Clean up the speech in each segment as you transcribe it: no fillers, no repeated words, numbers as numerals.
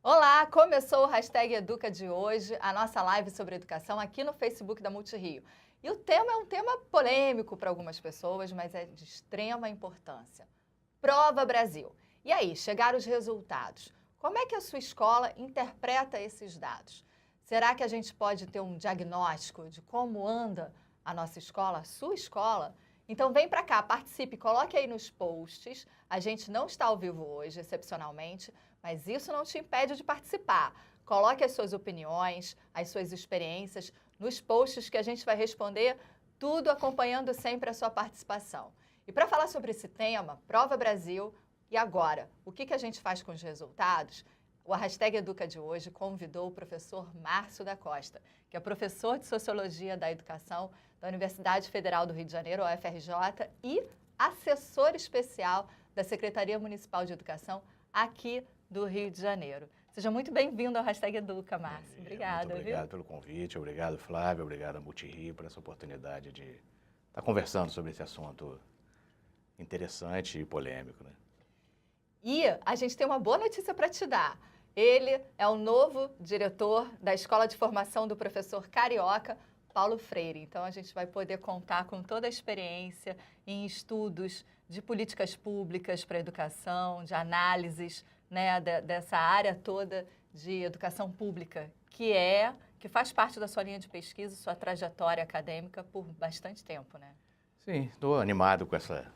Olá, começou o Hashtag Educa de hoje, a nossa live sobre educação aqui no Facebook da Multirio. E o tema é um tema polêmico para algumas pessoas, mas é de extrema importância. Prova Brasil. E aí, chegaram os resultados. Como é que a sua escola interpreta esses dados? Será que a gente pode ter um diagnóstico de como anda a nossa escola, a sua escola? Então vem para cá, participe, coloque aí nos posts. A gente não está ao vivo hoje, excepcionalmente, mas isso não te impede de participar. Coloque as suas opiniões, as suas experiências nos posts que a gente vai responder, tudo acompanhando sempre a sua participação. E para falar sobre esse tema, Prova Brasil, e agora, o que a gente faz com os resultados? O Hashtag Educa de hoje convidou o professor Márcio da Costa, que é professor de Sociologia da Educação da Universidade Federal do Rio de Janeiro, UFRJ, e assessor especial da Secretaria Municipal de Educação aqui do Rio de Janeiro. Seja muito bem-vindo ao Hashtag Educa, Márcio. Obrigada. Muito obrigado pelo convite, obrigado, Flávio, obrigado a Multirio por essa oportunidade de estar conversando sobre esse assunto interessante e polêmico, né? E a gente tem uma boa notícia para te dar. Ele é o novo diretor da Escola de Formação do Professor Carioca, Paulo Freire. Então, a gente vai poder contar com toda a experiência em estudos de políticas públicas para a educação, de análises, né, dessa área toda de educação pública, que faz parte da sua linha de pesquisa, sua trajetória acadêmica por bastante tempo, né? Sim, estou animado com essa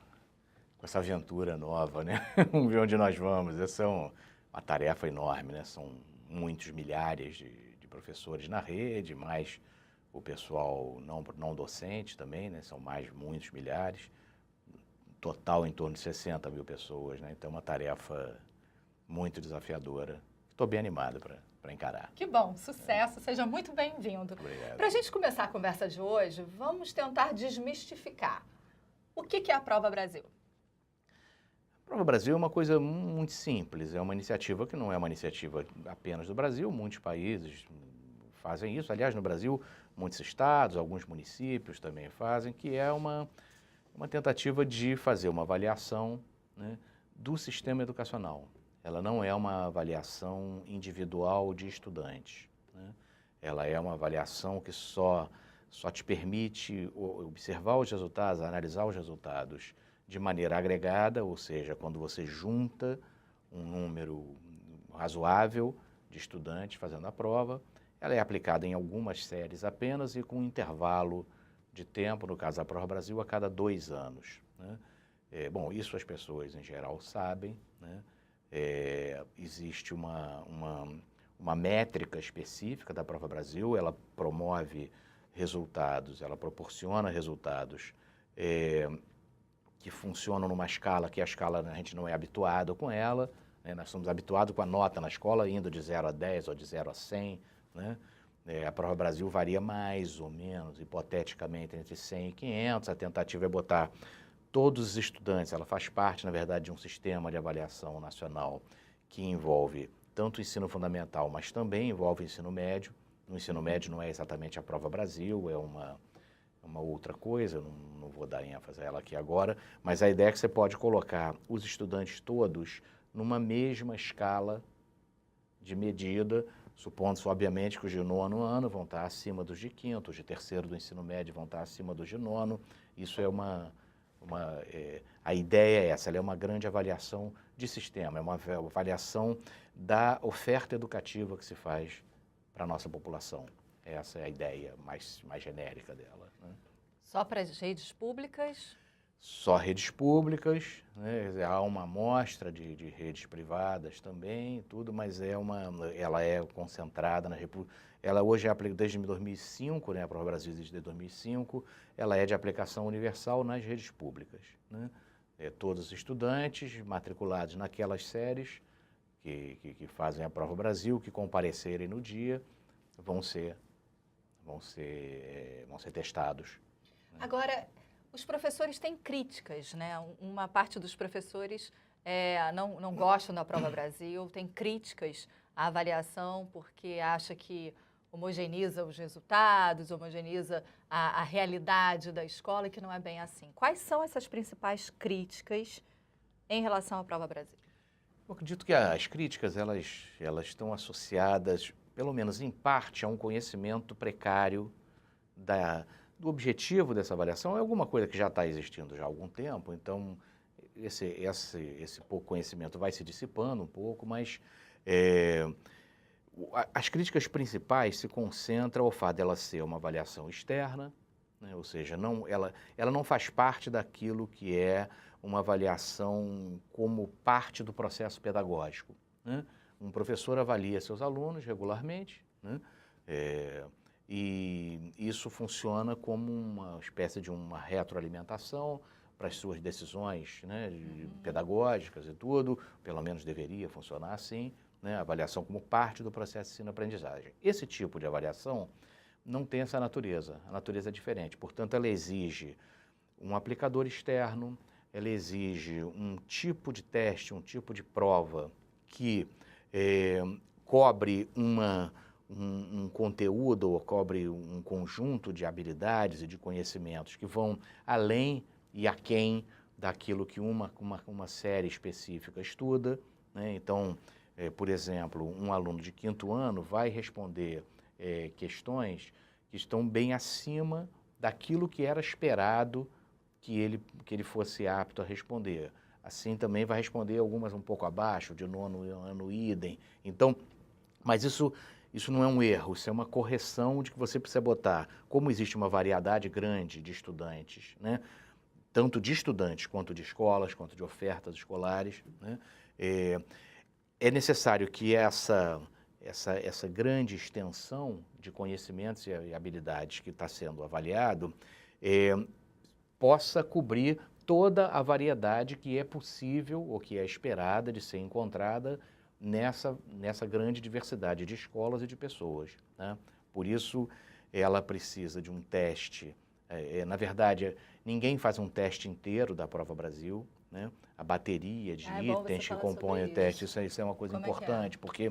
aventura nova, né? Vamos ver onde nós vamos. Essa é uma tarefa enorme, né? São muitos milhares de professores na rede, mais o pessoal não docente também, né? São muitos milhares. Total em torno de 60 mil pessoas, né? Então é uma tarefa muito desafiadora. Estou bem animado para encarar. Que bom, sucesso, seja muito bem-vindo. Obrigado. Para a gente começar a conversa de hoje, vamos tentar desmistificar. O que é a Prova Brasil? A Prova Brasil é uma coisa muito simples, é uma iniciativa que não é uma iniciativa apenas do Brasil, muitos países fazem isso. Aliás, no Brasil, muitos estados, alguns municípios também fazem, que é uma tentativa de fazer uma avaliação, né, do sistema educacional. Ela não é uma avaliação individual de estudantes, né? Ela é uma avaliação que só te permite observar os resultados, analisar os resultados de maneira agregada, ou seja, quando você junta um número razoável de estudantes fazendo a prova. Ela é aplicada em algumas séries apenas e com um intervalo de tempo, no caso da Prova Brasil, a cada 2 anos, né? Bom, isso as pessoas em geral sabem, né? Existe uma métrica específica da Prova Brasil, ela promove resultados, ela proporciona resultados que funcionam numa escala que a escala a gente não é habituado com ela, né? Nós somos habituados com a nota na escola indo de 0 a 10 ou de 0 a 100, né? A Prova Brasil varia mais ou menos, hipoteticamente, entre 100 e 500. A tentativa é botar todos os estudantes, ela faz parte, na verdade, de um sistema de avaliação nacional que envolve tanto o ensino fundamental, mas também envolve o ensino médio. No ensino médio não é exatamente a Prova Brasil, é uma outra coisa, eu não vou dar ênfase a ela aqui agora, mas a ideia é que você pode colocar os estudantes todos numa mesma escala de medida, supondo-se, obviamente, que os de 9º ano vão estar acima dos de 5º, os de 3º do ensino médio vão estar acima dos de 9º. Isso é a ideia é essa, ela é uma grande avaliação de sistema, é uma avaliação da oferta educativa que se faz para a nossa população. Essa é a ideia mais genérica dela, né? Só para as redes públicas? Só redes públicas, né? Há uma amostra de redes privadas também, tudo, mas ela é concentrada na República. Ela hoje é desde 2005, né? A Prova Brasil desde 2005, ela é de aplicação universal nas redes públicas, né? Todos os estudantes matriculados naquelas séries que fazem a Prova Brasil, que comparecerem no dia, vão ser testados. Agora, os professores têm críticas, né? Uma parte dos professores não gostam da Prova Brasil, tem críticas à avaliação porque acha que homogeneiza os resultados, homogeneiza a realidade da escola e que não é bem assim. Quais são essas principais críticas em relação à Prova Brasil? Eu acredito que as críticas, elas estão associadas, pelo menos em parte, a um conhecimento precário do objetivo dessa avaliação. É alguma coisa que já está existindo já há algum tempo, então esse pouco conhecimento vai se dissipando um pouco, mas as críticas principais se concentram ao fato dela ser uma avaliação externa, né? Ou seja, ela não faz parte daquilo que é uma avaliação como parte do processo pedagógico, né? Um professor avalia seus alunos regularmente, né? E isso funciona como uma espécie de uma retroalimentação para as suas decisões, né, pedagógicas e tudo, pelo menos deveria funcionar assim, né? A avaliação como parte do processo de ensino-aprendizagem. Esse tipo de avaliação não tem essa natureza, a natureza é diferente, portanto ela exige um aplicador externo, ela exige um tipo de teste, um tipo de prova que cobre um conteúdo ou cobre um conjunto de habilidades e de conhecimentos que vão além e aquém daquilo que uma série específica estuda, né? Então, por exemplo, um aluno de 5º ano vai responder questões que estão bem acima daquilo que era esperado que ele fosse apto a responder. Assim também vai responder algumas um pouco abaixo, de 9º ano idem. Então, mas isso não é um erro, isso é uma correção de que você precisa botar. Como existe uma variedade grande de estudantes, né? Tanto de estudantes quanto de escolas, quanto de ofertas escolares, né? É necessário que essa grande extensão de conhecimentos e habilidades que está sendo avaliado possa cobrir toda a variedade que é possível ou que é esperada de ser encontrada nessa grande diversidade de escolas e de pessoas, né? Por isso, ela precisa de um teste. Na verdade, ninguém faz um teste inteiro da Prova Brasil, né? A bateria de itens que compõem o teste, isso é uma coisa importante, porque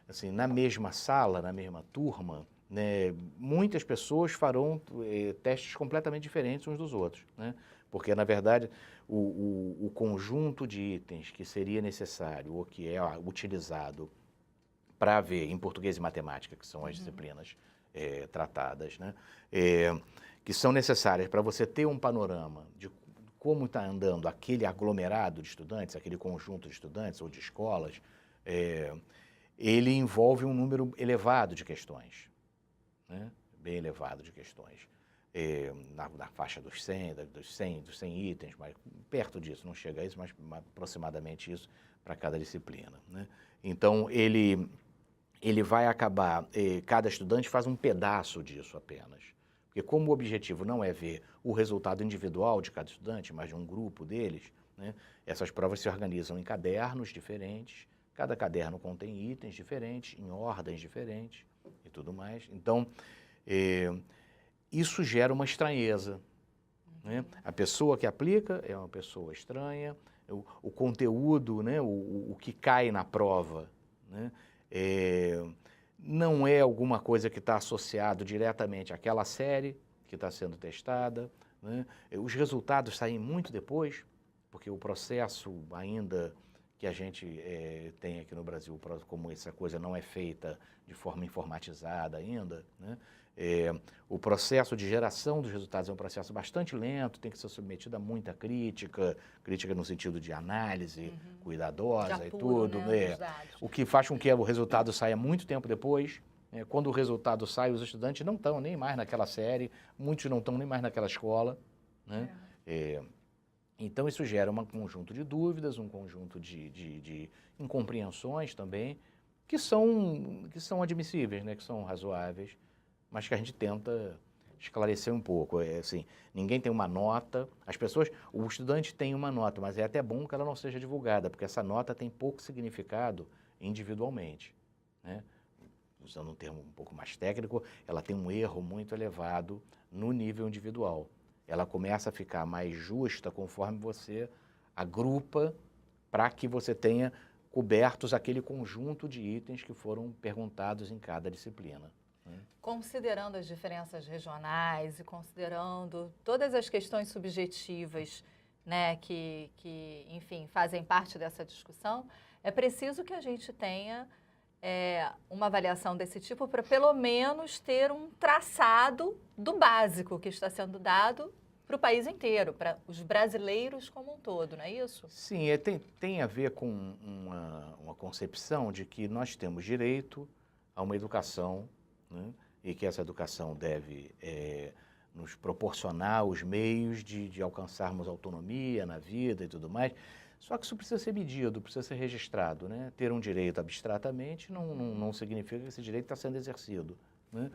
assim, na mesma sala, na mesma turma, né, muitas pessoas farão testes completamente diferentes uns dos outros, né? Porque, na verdade, o conjunto de itens que seria necessário ou que é utilizado para ver em português e matemática, que são as disciplinas tratadas, né, que são necessárias para você ter um panorama de como está andando aquele aglomerado de estudantes, aquele conjunto de estudantes ou de escolas, ele envolve um número elevado de questões, né? Bem elevado de questões. Na faixa dos 100 itens, mas perto disso, não chega a isso, mas aproximadamente isso para cada disciplina, né? Então, ele vai acabar, cada estudante faz um pedaço disso apenas. Porque como o objetivo não é ver o resultado individual de cada estudante, mas de um grupo deles, né, essas provas se organizam em cadernos diferentes, cada caderno contém itens diferentes, em ordens diferentes e tudo mais. Então, isso gera uma estranheza, né? A pessoa que aplica é uma pessoa estranha, o conteúdo, né, o que cai na prova, né, não é alguma coisa que está associado diretamente àquela série que está sendo testada, né? Os resultados saem muito depois, porque o processo ainda que a gente tem aqui no Brasil, como essa coisa não é feita de forma informatizada ainda, né? O processo de geração dos resultados é um processo bastante lento, tem que ser submetido a muita crítica no sentido de análise cuidadosa e tudo, né? O que faz com que o resultado saia muito tempo depois. Quando o resultado sai, os estudantes não estão nem mais naquela série, muitos não estão nem mais naquela escola, né? Então isso gera um conjunto de dúvidas, um conjunto de incompreensões também, que são admissíveis, né? Que são razoáveis, mas que a gente tenta esclarecer um pouco. Assim, ninguém tem uma nota, o estudante tem uma nota, mas é até bom que ela não seja divulgada, porque essa nota tem pouco significado individualmente, né? Usando um termo um pouco mais técnico, ela tem um erro muito elevado no nível individual. Ela começa a ficar mais justa conforme você agrupa para que você tenha cobertos aquele conjunto de itens que foram perguntados em cada disciplina. Considerando as diferenças regionais e considerando todas as questões subjetivas, né, que enfim, fazem parte dessa discussão, É preciso que a gente tenha uma avaliação desse tipo para, pelo menos, ter um traçado do básico que está sendo dado para o país inteiro, para os brasileiros como um todo, não é isso? Sim, tem a ver com uma concepção de que nós temos direito a uma educação, né, e que essa educação deve nos proporcionar os meios de alcançarmos autonomia na vida e tudo mais. Só que isso precisa ser medido, precisa ser registrado, né? Ter um direito abstratamente não significa que esse direito está sendo exercido, né?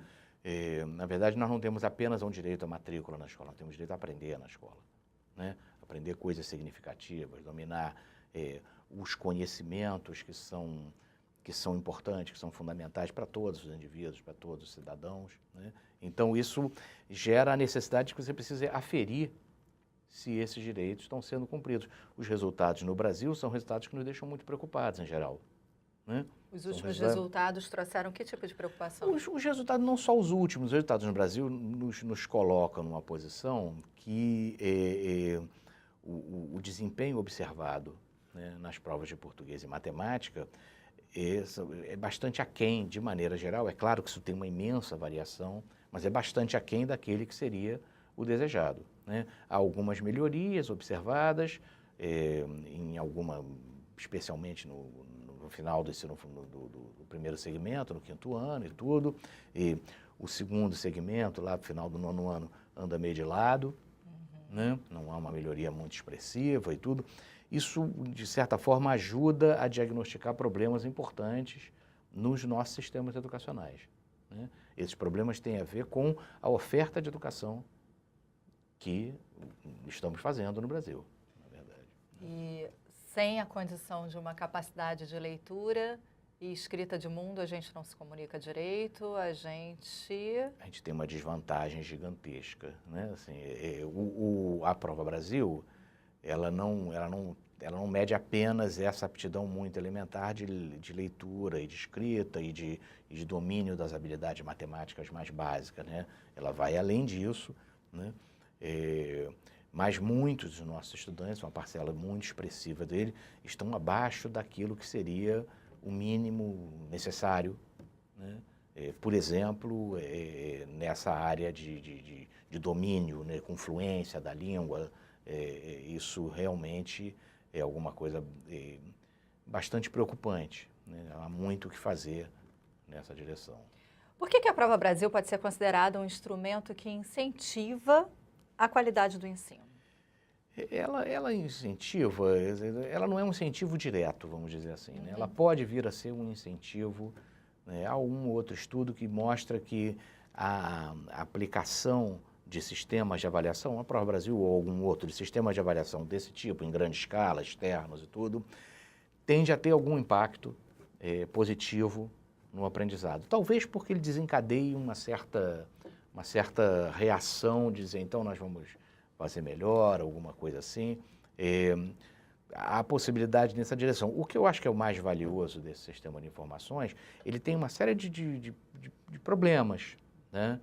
Na verdade, nós não temos apenas um direito à matrícula na escola, nós temos direito a aprender na escola, né? Aprender coisas significativas, dominar os conhecimentos que são importantes, que são fundamentais para todos os indivíduos, para todos os cidadãos, né? Então, isso gera a necessidade de que você precise aferir se esses direitos estão sendo cumpridos. Os resultados no Brasil são resultados que nos deixam muito preocupados, em geral, né? Os últimos resultados trouxeram que tipo de preocupação? Os resultados, não só os últimos, os resultados no Brasil nos colocam numa posição que o desempenho observado, né, nas provas de português e matemática é bastante aquém, de maneira geral. É claro que isso tem uma imensa variação, mas é bastante aquém daquele que seria o desejado, né? Há algumas melhorias observadas, especialmente no final do primeiro segmento, no 5º ano e tudo, e o segundo segmento, lá no final do 9º ano, anda meio de lado, né? Não há uma melhoria muito expressiva e tudo. Isso, de certa forma, ajuda a diagnosticar problemas importantes nos nossos sistemas educacionais, né? Esses problemas têm a ver com a oferta de educação que estamos fazendo no Brasil, na verdade. E sem a condição de uma capacidade de leitura e escrita de mundo, a gente não se comunica direito, a gente tem uma desvantagem gigantesca, né? Assim, a Prova Brasil, ela não mede apenas essa aptidão muito elementar de leitura e de escrita e de domínio das habilidades matemáticas mais básicas, né? Ela vai além disso, né? Mas muitos dos nossos estudantes, uma parcela muito expressiva dele, estão abaixo daquilo que seria o mínimo necessário, né? Por exemplo, nessa área de domínio, né, com fluência da língua, isso realmente é alguma coisa bastante preocupante, né? Há muito o que fazer nessa direção. Por que a Prova Brasil pode ser considerada um instrumento que incentiva a qualidade do ensino? Ela incentiva, ela não é um incentivo direto, vamos dizer assim, né? Ela pode vir a ser um incentivo, né? Há um outro estudo que mostra que a aplicação de sistemas de avaliação, a Prova Brasil ou algum outro de sistemas de avaliação desse tipo, em grande escala, externos e tudo, tende a ter algum impacto positivo no aprendizado. Talvez porque ele desencadeie uma certa reação, de dizer, então nós vamos fazer melhor, alguma coisa assim. Há possibilidade nessa direção. O que eu acho que é o mais valioso desse sistema de informações, ele tem uma série de problemas, né?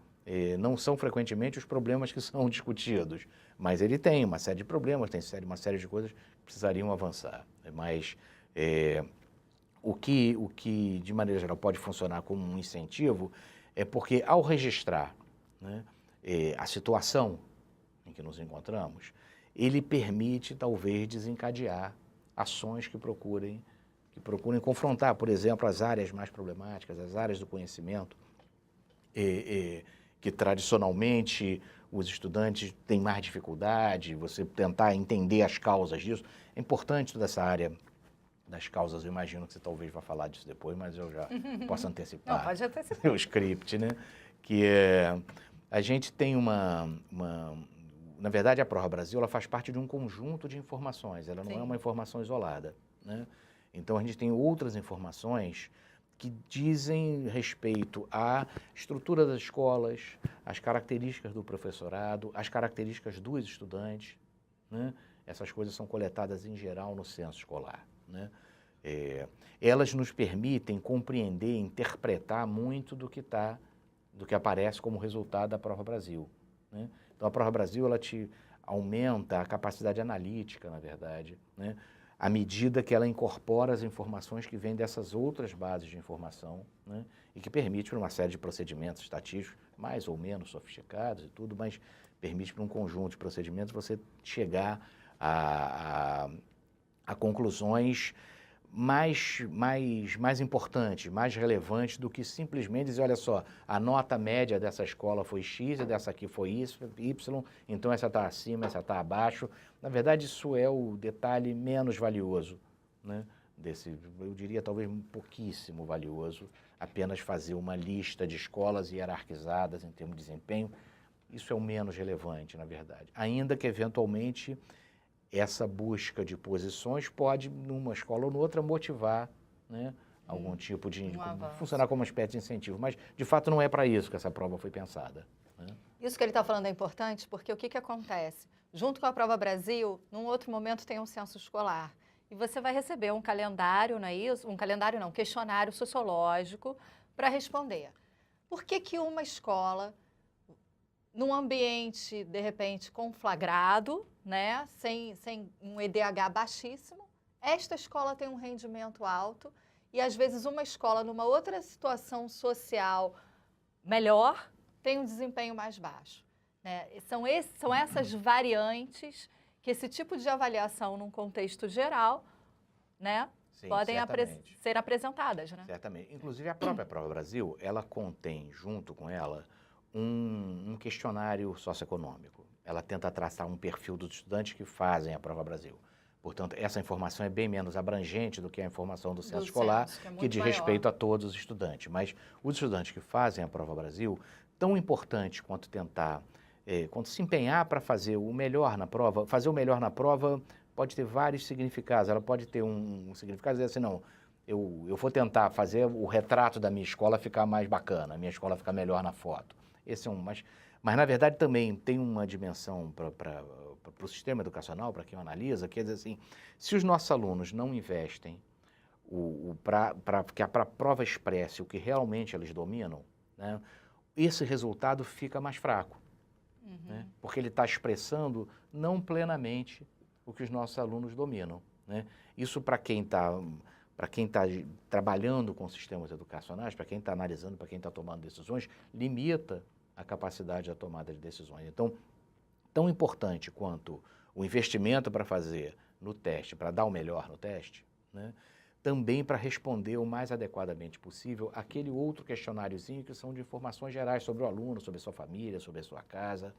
Não são frequentemente os problemas que são discutidos, mas ele tem uma série de problemas, tem uma série de coisas que precisariam avançar. Mas o que, de maneira geral, pode funcionar como um incentivo é porque, ao registrar, né, a situação em que nos encontramos, ele permite, talvez, desencadear ações que procurem confrontar, por exemplo, as áreas mais problemáticas, as áreas do conhecimento, que tradicionalmente os estudantes têm mais dificuldade, você tentar entender as causas disso. É importante toda essa área das causas, eu imagino que você talvez vá falar disso depois, mas eu já posso antecipar. Não, pode antecipar. O script, né? Que a gente tem na verdade, a Prova Brasil, ela faz parte de um conjunto de informações, ela não é uma informação isolada, né? Então, a gente tem outras informações que dizem respeito à estrutura das escolas, às características do professorado, às características dos estudantes, né? Essas coisas são coletadas, em geral, no censo escolar, né? Elas nos permitem compreender, interpretar muito do que aparece como resultado da Prova Brasil, né? Então, a Prova Brasil, ela te aumenta a capacidade analítica, na verdade, né? à medida que ela incorpora as informações que vêm dessas outras bases de informação, né? E que permite para uma série de procedimentos estatísticos, mais ou menos sofisticados e tudo, mas permite para um conjunto de procedimentos você chegar a conclusões mais importantes, mais relevantes do que simplesmente dizer, olha só, a nota média dessa escola foi X e dessa aqui foi Y, então essa está acima, essa está abaixo. Na verdade, isso é o detalhe menos valioso, né? Eu diria talvez um pouquíssimo valioso, apenas fazer uma lista de escolas hierarquizadas em termos de desempenho. Isso é o menos relevante, na verdade. Ainda que, eventualmente, essa busca de posições pode, numa escola ou noutra, motivar, né, algum tipo de... funcionar como uma espécie de incentivo. Mas, de fato, não é para isso que essa prova foi pensada, né? Isso que ele está falando é importante porque o que acontece? Junto com a Prova Brasil, num outro momento tem um censo escolar. E você vai receber um calendário, não é isso? Um calendário não, questionário sociológico para responder. Por que uma escola, num ambiente, de repente, conflagrado, né, sem um EDH baixíssimo, esta escola tem um rendimento alto e, às vezes, uma escola, numa outra situação social melhor, tem um desempenho mais baixo, né? São essas variantes que esse tipo de avaliação, num contexto geral, né, Sim, podem ser apresentadas, né? Certamente. Inclusive, a própria Prova Brasil, ela contém, junto com ela, um questionário socioeconômico. Ela tenta traçar um perfil dos estudantes que fazem a Prova Brasil. Portanto, essa informação é bem menos abrangente do que a informação do censo escolar, que diz respeito a todos os estudantes. Mas os estudantes que fazem a Prova Brasil, tão importante quanto tentar, quanto se empenhar para fazer o melhor na prova, fazer o melhor na prova pode ter vários significados. Ela pode ter um significado dizer assim, não, eu vou tentar fazer o retrato da minha escola ficar mais bacana, a minha escola ficar melhor na foto. Esse é mas na verdade também tem uma dimensão para o sistema educacional, para quem o analisa, que é dizer assim, se os nossos alunos não investem para que a prova expresse o que realmente eles dominam, né, esse resultado fica mais fraco, né, porque ele está expressando não plenamente o que os nossos alunos dominam, né. Isso para quem está trabalhando com sistemas educacionais, para quem está analisando, para quem está tomando decisões, limita a capacidade da tomada de decisões. Então, tão importante quanto o investimento para fazer no teste, para dar o melhor no teste, né, também para responder o mais adequadamente possível aquele outro questionáriozinho que são de informações gerais sobre o aluno, sobre a sua família, sobre a sua casa.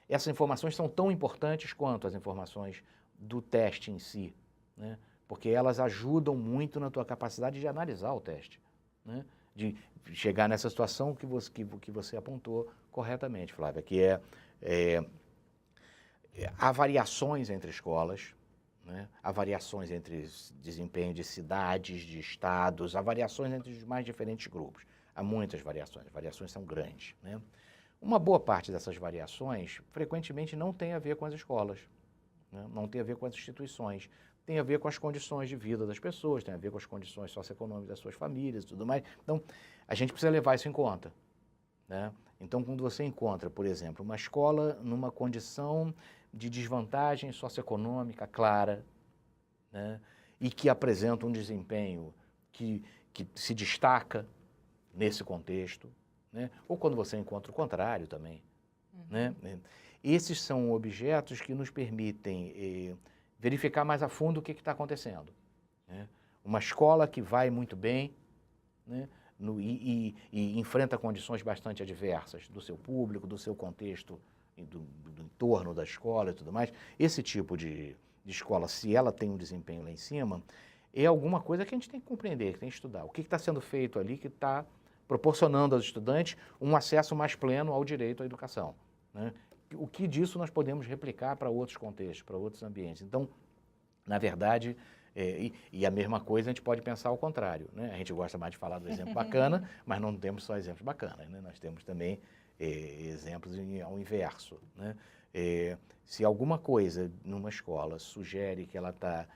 Essas informações são tão importantes quanto as informações do teste em si, né, porque elas ajudam muito na tua capacidade de analisar o teste, né, de chegar nessa situação que você apontou corretamente, Flávia, que há variações entre escolas, né? Há variações entre desempenho de cidades, de estados, há variações entre os mais diferentes grupos. Há muitas variações, as variações são grandes, né? Uma boa parte dessas variações, frequentemente, não tem a ver com as escolas, né? Não tem a ver com as instituições, tem a ver com as condições de vida das pessoas, tem a ver com as condições socioeconômicas das suas famílias e tudo mais. Então, a gente precisa levar isso em conta, né? Então, quando você encontra, por exemplo, uma escola numa condição de desvantagem socioeconômica clara, né, e que apresenta um desempenho que se destaca nesse contexto, né, ou quando você encontra o contrário também, né, esses são objetos que nos permitem verificar mais a fundo o que está acontecendo, né? Uma escola que vai muito bem, né, e enfrenta condições bastante adversas do seu público, do seu contexto, do entorno da escola e tudo mais, esse tipo de escola, se ela tem um desempenho lá em cima, é alguma coisa que a gente tem que compreender, que tem que estudar. O que está sendo feito ali que está proporcionando aos estudantes um acesso mais pleno ao direito à educação, né? O que disso nós podemos replicar para outros contextos, para outros ambientes. Então, na verdade, e a mesma coisa a gente pode pensar ao contrário, né? A gente gosta mais de falar do exemplo bacana, mas não temos só exemplos bacanas, né? Nós temos também exemplos ao inverso, né? Se alguma coisa numa escola sugere que ela está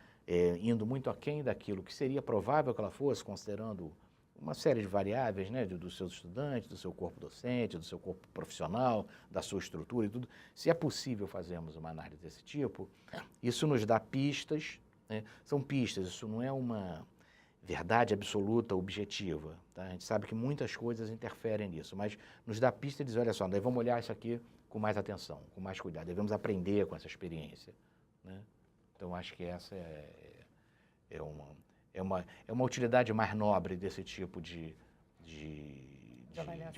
indo muito aquém daquilo que seria provável que ela fosse, considerando uma série de variáveis, né, dos seus estudantes, do seu corpo docente, do seu corpo profissional, da sua estrutura e tudo, se é possível fazermos uma análise desse tipo, isso nos dá pistas, né? São pistas, isso não é uma verdade absoluta, objetiva. Tá? A gente sabe que muitas coisas interferem nisso, mas nos dá pista e diz, olha só, nós vamos olhar isso aqui com mais atenção, com mais cuidado, devemos aprender com essa experiência. Né? Então, acho que essa é uma utilidade mais nobre desse tipo de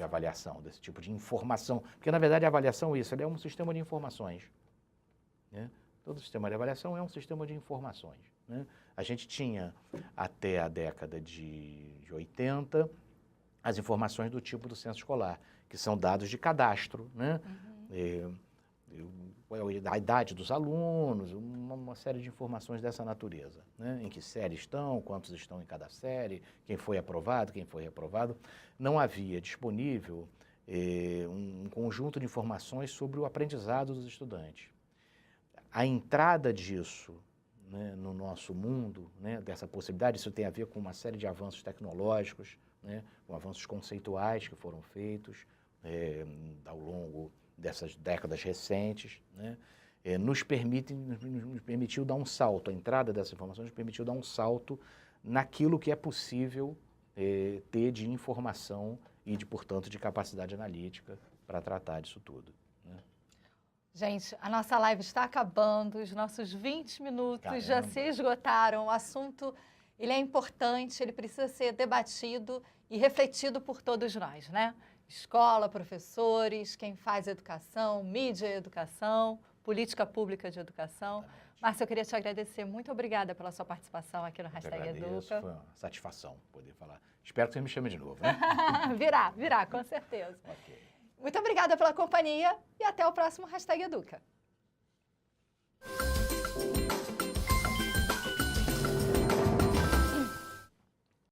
avaliação, desse tipo de informação. Porque, na verdade, a avaliação é isso, ela é um sistema de informações. Né? Todo sistema de avaliação é um sistema de informações. Né? A gente tinha, até a década de 80, as informações do tipo do censo escolar, que são dados de cadastro, né? A idade dos alunos, uma série de informações dessa natureza, né? Em que série estão, quantos estão em cada série, quem foi aprovado, quem foi reprovado. Não havia disponível um conjunto de informações sobre o aprendizado dos estudantes. A entrada disso, né, no nosso mundo, né, dessa possibilidade, isso tem a ver com uma série de avanços tecnológicos, né, com avanços conceituais que foram feitos ao longo dessas décadas recentes, né, nos permitiu dar um salto, a entrada dessas informações nos permitiu dar um salto naquilo que é possível ter de informação e, portanto, de capacidade analítica para tratar disso tudo. Né? Gente, a nossa live está acabando, os nossos 20 minutos já se esgotaram. O assunto, ele é importante, ele precisa ser debatido e refletido por todos nós, né? Escola, professores, quem faz educação, mídia e educação, política pública de educação. Márcia, eu queria te agradecer. Muito obrigada pela sua participação aqui no Hashtag Educa. Foi uma satisfação poder falar. Espero que você me chame de novo, né? Virá, com certeza. Okay. Muito obrigada pela companhia e até o próximo Hashtag Educa.